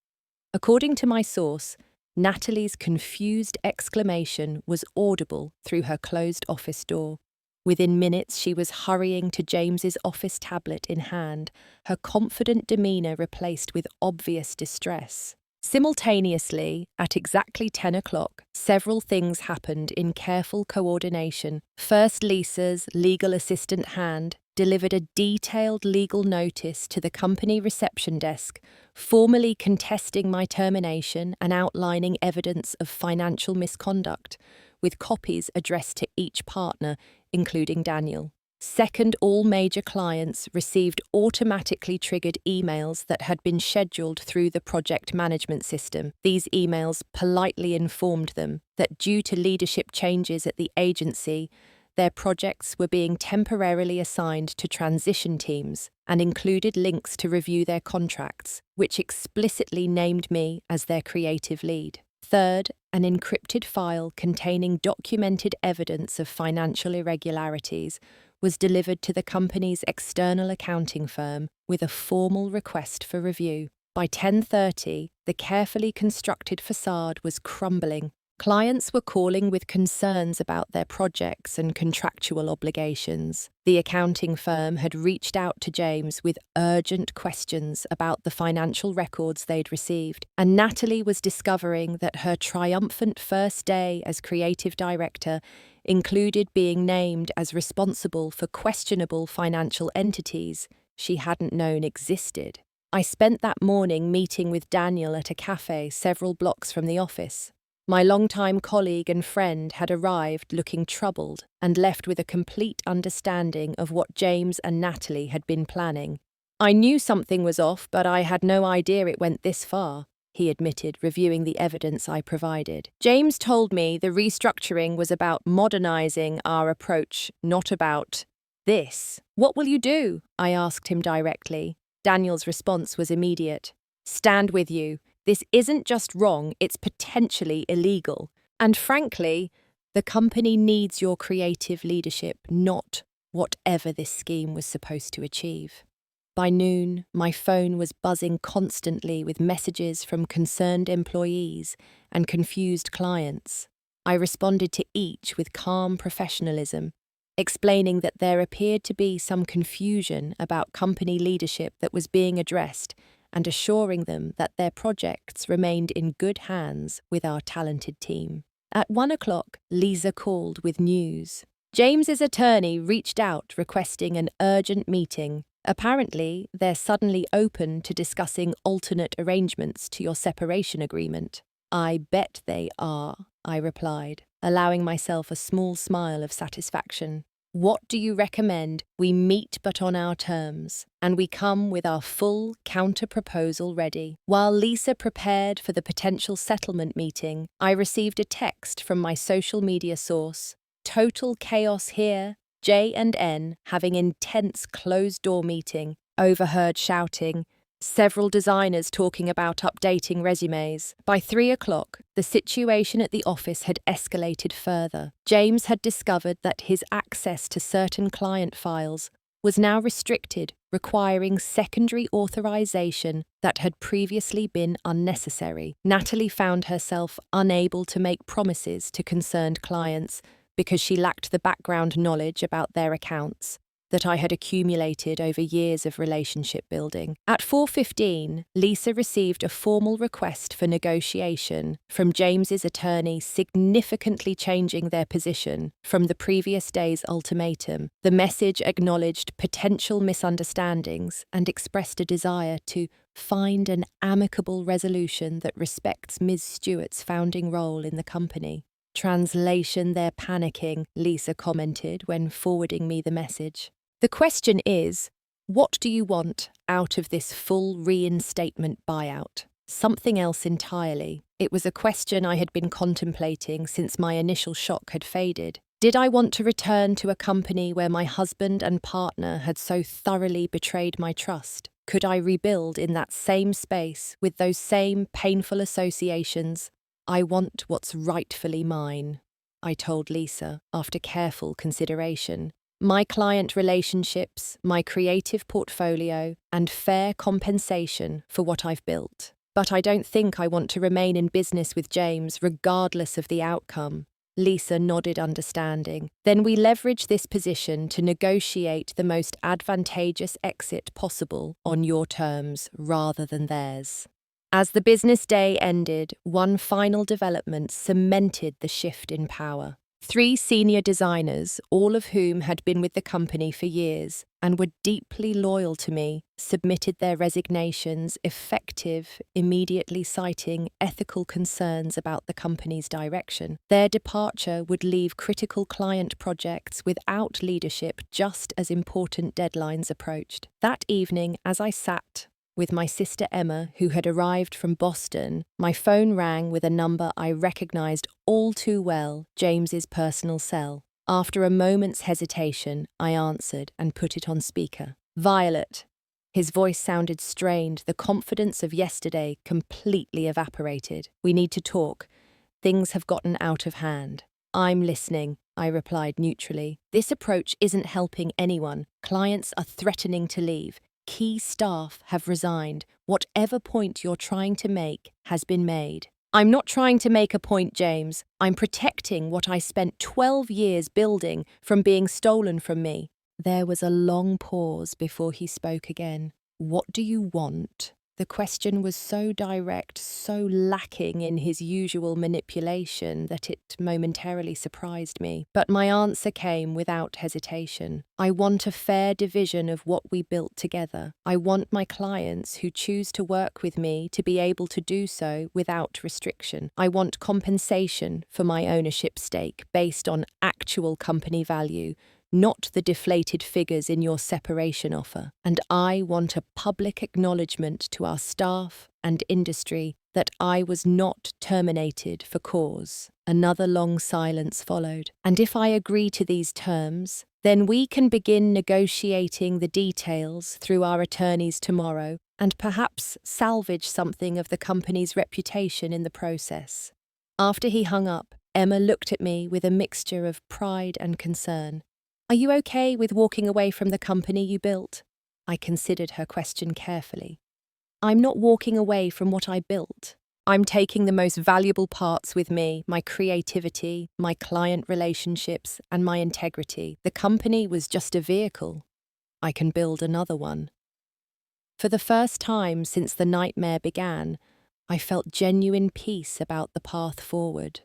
According to my source, Natalie's confused exclamation was audible through her closed office door. Within minutes, she was hurrying to James's office tablet in hand, her confident demeanour replaced with obvious distress. Simultaneously, at exactly 10 o'clock, several things happened in careful coordination. First, Lisa's legal assistant hand delivered a detailed legal notice to the company reception desk, formally contesting my termination and outlining evidence of financial misconduct, with copies addressed to each partner, including Daniel. Second, all major clients received automatically triggered emails that had been scheduled through the project management system. These emails politely informed them that due to leadership changes at the agency, their projects were being temporarily assigned to transition teams and included links to review their contracts, which explicitly named me as their creative lead. Third, an encrypted file containing documented evidence of financial irregularities was delivered to the company's external accounting firm with a formal request for review. By 10:30, the carefully constructed facade was crumbling. Clients were calling with concerns about their projects and contractual obligations. The accounting firm had reached out to James with urgent questions about the financial records they'd received, and Natalie was discovering that her triumphant first day as creative director included being named as responsible for questionable financial entities she hadn't known existed. I spent that morning meeting with Daniel at a cafe several blocks from the office. My longtime colleague and friend had arrived looking troubled and left with a complete understanding of what James and Natalie had been planning. "I knew something was off, but I had no idea it went this far," he admitted, reviewing the evidence I provided. "James told me the restructuring was about modernizing our approach, not about this." "What will you do?" I asked him directly. Daniel's response was immediate. "Stand with you. This isn't just wrong, it's potentially illegal. And frankly, the company needs your creative leadership, not whatever this scheme was supposed to achieve." By noon, my phone was buzzing constantly with messages from concerned employees and confused clients. I responded to each with calm professionalism, explaining that there appeared to be some confusion about company leadership that was being addressed, and assuring them that their projects remained in good hands with our talented team. At 1 o'clock, Lisa called with news. James's attorney reached out requesting an urgent meeting. "Apparently, they're suddenly open to discussing alternate arrangements to your separation agreement." "I bet they are," I replied, allowing myself a small smile of satisfaction. "What do you recommend? We meet but on our terms, and we come with our full counter-proposal ready." While Lisa prepared for the potential settlement meeting, I received a text from my social media source. "Total chaos here. J&N having intense closed-door meeting." Overheard shouting. Several designers talking about updating resumes. By 3 o'clock, the situation at the office had escalated further. James had discovered that his access to certain client files was now restricted, requiring secondary authorization that had previously been unnecessary. Natalie found herself unable to make promises to concerned clients because she lacked the background knowledge about their accounts that I had accumulated over years of relationship building. At 4:15, Lisa received a formal request for negotiation from James's attorney, significantly changing their position from the previous day's ultimatum. The message acknowledged potential misunderstandings and expressed a desire to find an amicable resolution that respects Ms. Stewart's founding role in the company. "Translation, they're panicking," Lisa commented when forwarding me the message. "The question is, what do you want out of this full reinstatement buyout?" Something else entirely. It was a question I had been contemplating since my initial shock had faded. Did I want to return to a company where my husband and partner had so thoroughly betrayed my trust? Could I rebuild in that same space with those same painful associations? "I want what's rightfully mine," I told Lisa after careful consideration. "My client relationships, my creative portfolio, and fair compensation for what I've built. But I don't think I want to remain in business with James regardless of the outcome." Lisa nodded understanding. "Then we leverage this position to negotiate the most advantageous exit possible on your terms rather than theirs." As the business day ended, one final development cemented the shift in power. 3 senior designers, all of whom had been with the company for years and were deeply loyal to me, submitted their resignations, effective, immediately citing ethical concerns about the company's direction. Their departure would leave critical client projects without leadership just as important deadlines approached. That evening, as I sat with my sister Emma, who had arrived from Boston, my phone rang with a number I recognized all too well, James's personal cell. After a moment's hesitation, I answered and put it on speaker. "Violet." His voice sounded strained, the confidence of yesterday completely evaporated. "We need to talk. Things have gotten out of hand." "I'm listening," I replied neutrally. This approach isn't helping anyone. Clients are threatening to leave. Key staff have resigned. Whatever point you're trying to make has been made. I'm not trying to make a point, James. I'm protecting what I spent 12 years building from being stolen from me. There was a long pause before he spoke again. What do you want? The question was so direct, so lacking in his usual manipulation that it momentarily surprised me. But my answer came without hesitation. I want a fair division of what we built together. I want my clients who choose to work with me to be able to do so without restriction. I want compensation for my ownership stake based on actual company value, not the deflated figures in your separation offer. And I want a public acknowledgement to our staff and industry that I was not terminated for cause. Another long silence followed. And if I agree to these terms, then we can begin negotiating the details through our attorneys tomorrow and perhaps salvage something of the company's reputation in the process. After he hung up, Emma looked at me with a mixture of pride and concern. Are you okay with walking away from the company you built? I considered her question carefully. I'm not walking away from what I built. I'm taking the most valuable parts with me, my creativity, my client relationships, and my integrity. The company was just a vehicle. I can build another one. For the first time since the nightmare began, I felt genuine peace about the path forward.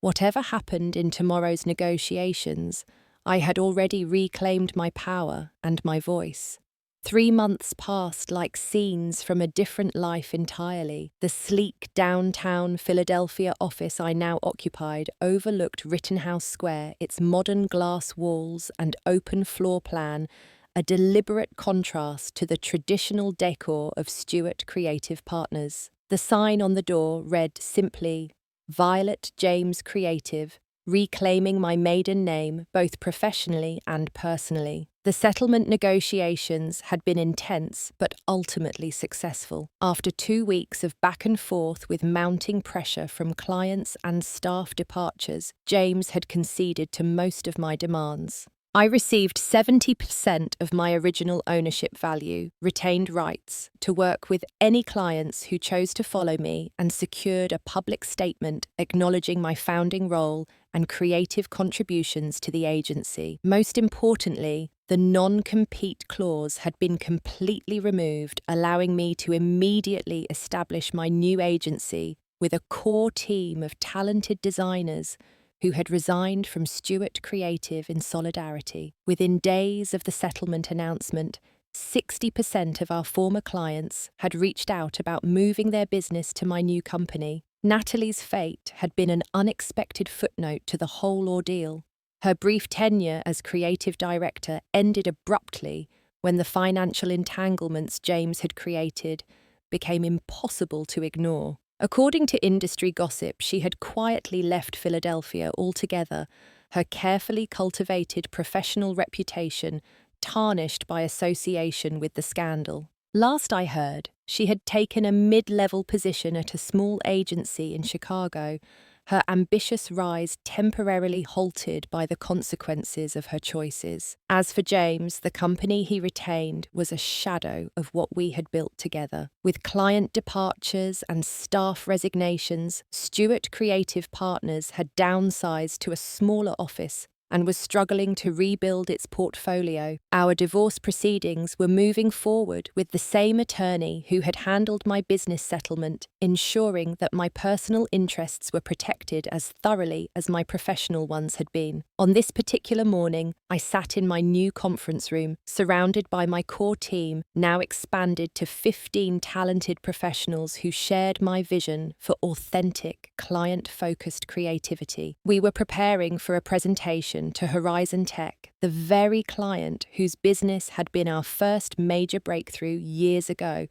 Whatever happened in tomorrow's negotiations, I had already reclaimed my power and my voice. 3 months passed like scenes from a different life entirely. The sleek downtown Philadelphia office I now occupied overlooked Rittenhouse Square, its modern glass walls and open floor plan, a deliberate contrast to the traditional decor of Stewart Creative Partners. The sign on the door read simply, Violet James Creative, reclaiming my maiden name both professionally and personally. The settlement negotiations had been intense but ultimately successful. After 2 weeks of back and forth with mounting pressure from clients and staff departures, James had conceded to most of my demands. I received 70% of my original ownership value, retained rights to work with any clients who chose to follow me, and secured a public statement acknowledging my founding role and creative contributions to the agency. Most importantly, the non-compete clause had been completely removed, allowing me to immediately establish my new agency with a core team of talented designers who had resigned from Stewart Creative in solidarity. Within days of the settlement announcement, 60% of our former clients had reached out about moving their business to my new company. Natalie's fate had been an unexpected footnote to the whole ordeal. Her brief tenure as creative director ended abruptly when the financial entanglements James had created became impossible to ignore. According to industry gossip, she had quietly left Philadelphia altogether, her carefully cultivated professional reputation tarnished by association with the scandal. Last I heard, she had taken a mid-level position at a small agency in Chicago, her ambitious rise temporarily halted by the consequences of her choices. As for James, the company he retained was a shadow of what we had built together. With client departures and staff resignations, Stewart Creative Partners had downsized to a smaller office and was struggling to rebuild its portfolio. Our divorce proceedings were moving forward with the same attorney who had handled my business settlement, ensuring that my personal interests were protected as thoroughly as my professional ones had been. On this particular morning, I sat in my new conference room, surrounded by my core team, now expanded to 15 talented professionals who shared my vision for authentic, client-focused creativity. We were preparing for a presentation to Horizon Tech, the very client whose business had been our first major breakthrough years ago,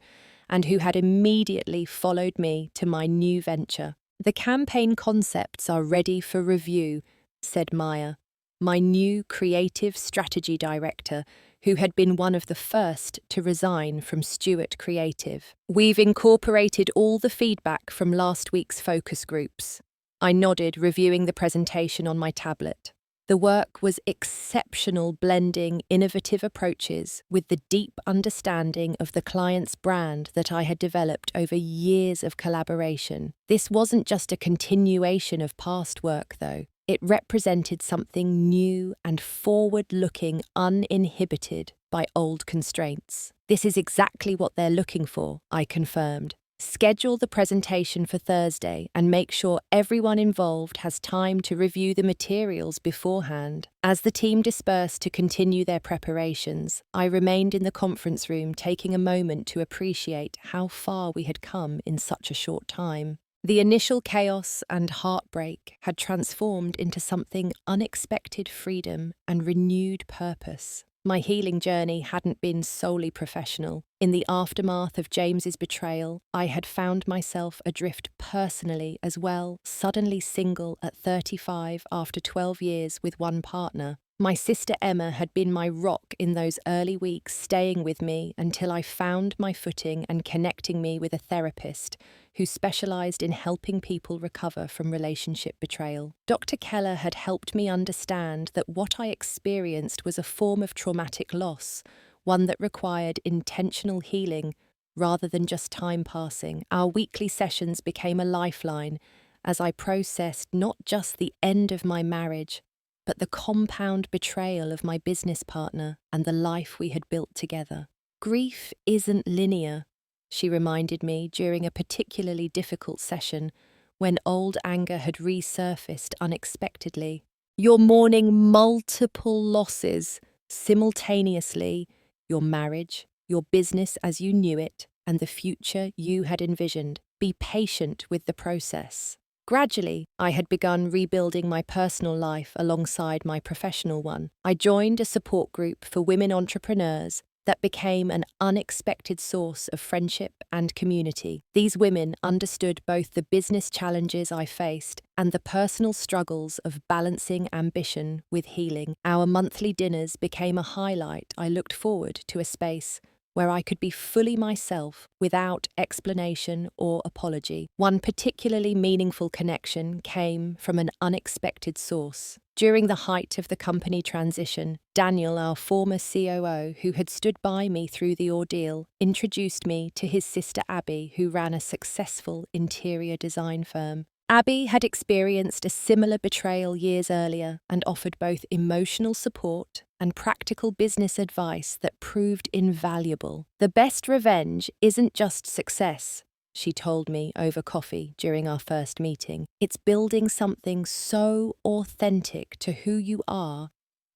and who had immediately followed me to my new venture. The campaign concepts are ready for review, said Maya, my new creative strategy director, who had been one of the first to resign from Stewart Creative. We've incorporated all the feedback from last week's focus groups. I nodded, reviewing the presentation on my tablet. The work was exceptional, blending innovative approaches with the deep understanding of the client's brand that I had developed over years of collaboration. This wasn't just a continuation of past work, though. It represented something new and forward-looking, uninhibited by old constraints. This is exactly what they're looking for, I confirmed. Schedule the presentation for Thursday and make sure everyone involved has time to review the materials beforehand. As the team dispersed to continue their preparations, I remained in the conference room, taking a moment to appreciate how far we had come in such a short time. The initial chaos and heartbreak had transformed into something unexpected freedom and renewed purpose. My healing journey hadn't been solely professional. In the aftermath of James's betrayal, I had found myself adrift personally as well, suddenly single at 35 after 12 years with one partner. My sister Emma had been my rock in those early weeks, staying with me until I found my footing and connecting me with a therapist who specialized in helping people recover from relationship betrayal. Dr. Keller had helped me understand that what I experienced was a form of traumatic loss, one that required intentional healing rather than just time passing. Our weekly sessions became a lifeline as I processed not just the end of my marriage, but the compound betrayal of my business partner and the life we had built together. Grief isn't linear, she reminded me during a particularly difficult session when old anger had resurfaced unexpectedly. You're mourning multiple losses simultaneously: your marriage, your business as you knew it, and the future you had envisioned. Be patient with the process. Gradually, I had begun rebuilding my personal life alongside my professional one. I joined a support group for women entrepreneurs that became an unexpected source of friendship and community. These women understood both the business challenges I faced and the personal struggles of balancing ambition with healing. Our monthly dinners became a highlight. I looked forward to a space where I could be fully myself without explanation or apology. One particularly meaningful connection came from an unexpected source. During the height of the company transition, Daniel, our former COO, who had stood by me through the ordeal, introduced me to his sister Abby, who ran a successful interior design firm. Abby had experienced a similar betrayal years earlier and offered both emotional support and practical business advice that proved invaluable. The best revenge isn't just success, she told me over coffee during our first meeting. It's building something so authentic to who you are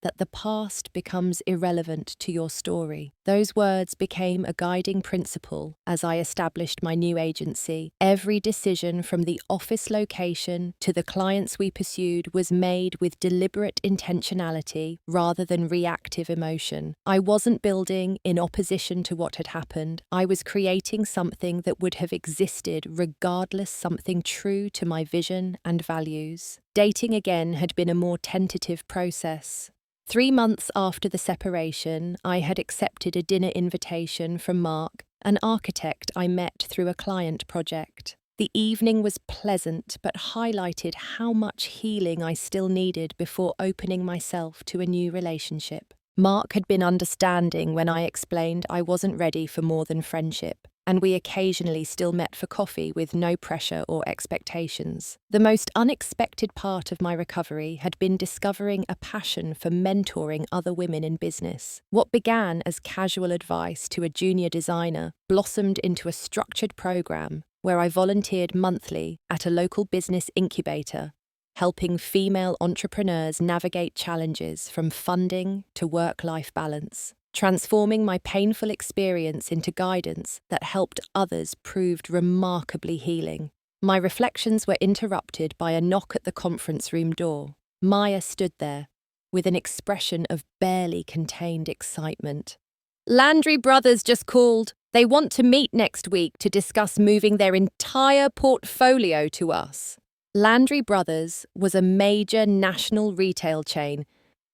that the past becomes irrelevant to your story. Those words became a guiding principle as I established my new agency. Every decision, from the office location to the clients we pursued, was made with deliberate intentionality rather than reactive emotion. I wasn't building in opposition to what had happened. I was creating something that would have existed regardless, something true to my vision and values. Dating again had been a more tentative process. 3 months after the separation, I had accepted a dinner invitation from Mark, an architect I met through a client project. The evening was pleasant, but highlighted how much healing I still needed before opening myself to a new relationship. Mark had been understanding when I explained I wasn't ready for more than friendship, and we occasionally still met for coffee with no pressure or expectations. The most unexpected part of my recovery had been discovering a passion for mentoring other women in business. What began as casual advice to a junior designer blossomed into a structured program where I volunteered monthly at a local business incubator, helping female entrepreneurs navigate challenges from funding to work-life balance. Transforming my painful experience into guidance that helped others proved remarkably healing. My reflections were interrupted by a knock at the conference room door. Maya stood there, with an expression of barely contained excitement. "Landry Brothers just called. They want to meet next week to discuss moving their entire portfolio to us." Landry Brothers was a major national retail chain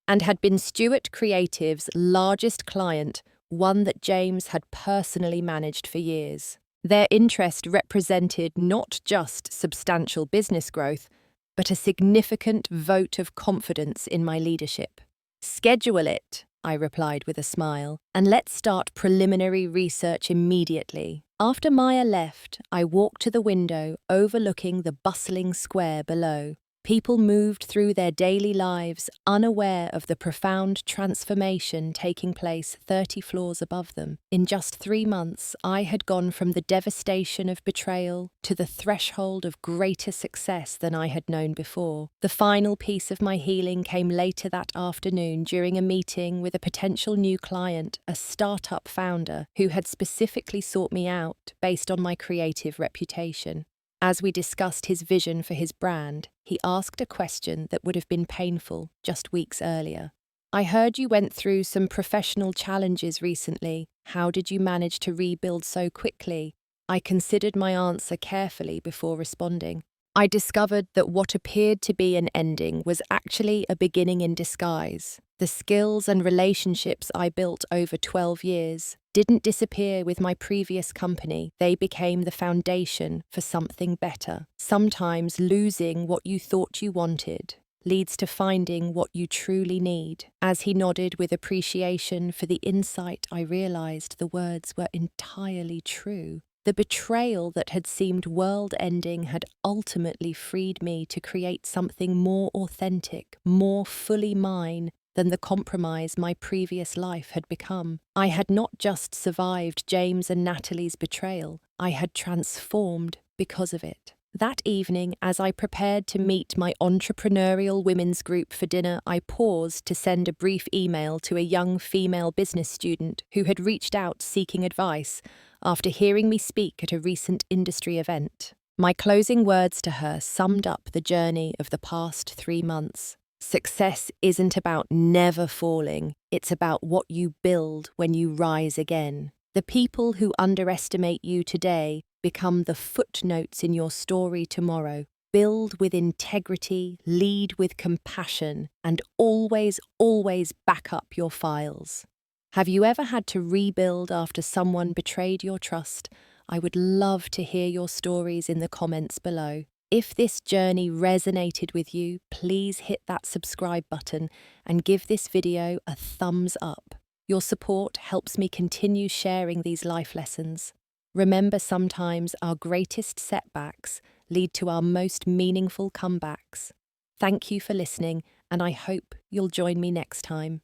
and had been Stewart Creative's largest client, one that James had personally managed for years. Their interest represented not just substantial business growth, but a significant vote of confidence in my leadership. Schedule it, I replied with a smile, and let's start preliminary research immediately. After Maya left, I walked to the window overlooking the bustling square below. People moved through their daily lives unaware of the profound transformation taking place 30 floors above them. In just 3 months, I had gone from the devastation of betrayal to the threshold of greater success than I had known before. The final piece of my healing came later that afternoon during a meeting with a potential new client, a startup founder who had specifically sought me out based on my creative reputation. As we discussed his vision for his brand, he asked a question that would have been painful just weeks earlier. I heard you went through some professional challenges recently. How did you manage to rebuild so quickly? I considered my answer carefully before responding. I discovered that what appeared to be an ending was actually a beginning in disguise. The skills and relationships I built over 12 years didn't disappear with my previous company. They became the foundation for something better. Sometimes losing what you thought you wanted leads to finding what you truly need. As he nodded with appreciation for the insight, I realized the words were entirely true. The betrayal that had seemed world-ending had ultimately freed me to create something more authentic, more fully mine than the compromise my previous life had become. I had not just survived James and Natalie's betrayal, I had transformed because of it. That evening, as I prepared to meet my entrepreneurial women's group for dinner, I paused to send a brief email to a young female business student who had reached out seeking advice after hearing me speak at a recent industry event. My closing words to her summed up the journey of the past 3 months. Success isn't about never falling, it's about what you build when you rise again. The people who underestimate you today become the footnotes in your story tomorrow. Build with integrity, lead with compassion, and always, always back up your files. Have you ever had to rebuild after someone betrayed your trust? I would love to hear your stories in the comments below. If this journey resonated with you, please hit that subscribe button and give this video a thumbs up. Your support helps me continue sharing these life lessons. Remember, sometimes our greatest setbacks lead to our most meaningful comebacks. Thank you for listening, and I hope you'll join me next time.